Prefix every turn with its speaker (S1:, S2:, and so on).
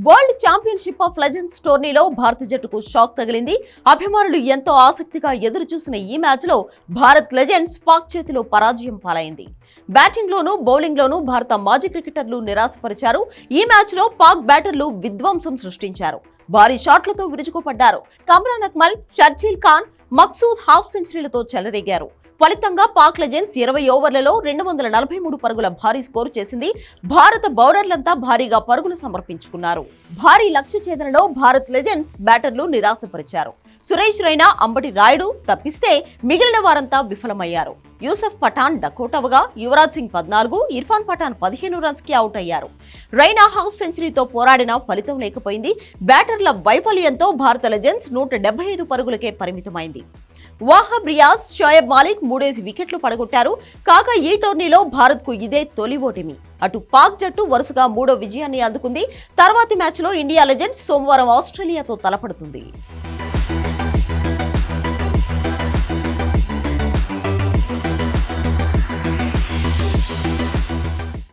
S1: World championship of legends టోర్నీలో భారత జట్టుకు షాక్ తగిలింది. అభిమానులు ఎంతో ఆసక్తిగా ఎదురు చూసిన ఈ మ్యాచ్ లో భారత్ లెజెండ్స్ పాక్ చేతిలో పరాజయం పాలైంది. బ్యాటింగ్ లోనూ బౌలింగ్ లోనూ భారత మాజీ క్రికెటర్లు నిరాశపరిచారు. ఈ మ్యాచ్ లో పాక్ బ్యాటర్లు విధ్వంసం సృష్టించారు. భారీ షాట్లతో విరుచుకుపడ్డారు. కమ్రాన్ అక్మల్, షర్జీల్ ఖాన్, మక్సూద్ హాఫ్ సెంచరీలతో చెలరేగారు. ఫలితంగా పాక్ లెజెండ్స్ 20 ఓవర్లలో 243 పరుగుల భారీ స్కోరు చేసింది. భారత బౌలర్లంతా భారీగా పరుగులు సమర్పించుకున్నారు. భారీ లక్ష్య ఛేదనలో భారత్ లెజెండ్స్ బ్యాటర్లు నిరాశపరిచారు. సురేష్ రైనా, అంబటి రాయుడు తప్పిస్తే మిగిలిన వారంతా విఫలమయ్యారు. యూసఫ్ పఠాన్ డకౌట్ అవగా యువరాజ్ సింగ్ 14, ఇర్ఫాన్ పఠాన్ 15 రన్స్ కి అవుట్ అయ్యారు. రైనా హాఫ్ సెంచరీతో పోరాడినా ఫలితం లేకపోయింది. బ్యాటర్ల వైఫల్యంతో భారత లెజెండ్స్ 175 పరుగులకే పరిమితమైంది. వాహబ్ రియాజ్, షోయబ్ మాలిక్ 3 వికెట్లు పడగొట్టారు. కాగా ఈ టోర్నీలో భారత్ కు ఇదే తొలి ఓటమి. అటు పాక్ జట్టు వరుసగా 3వ విజయాన్ని అందుకుంది. తర్వాతి మ్యాచ్లో ఇండియా లెజెండ్స్ సోమవారం ఆస్ట్రేలియాతో తలపడుతుంది.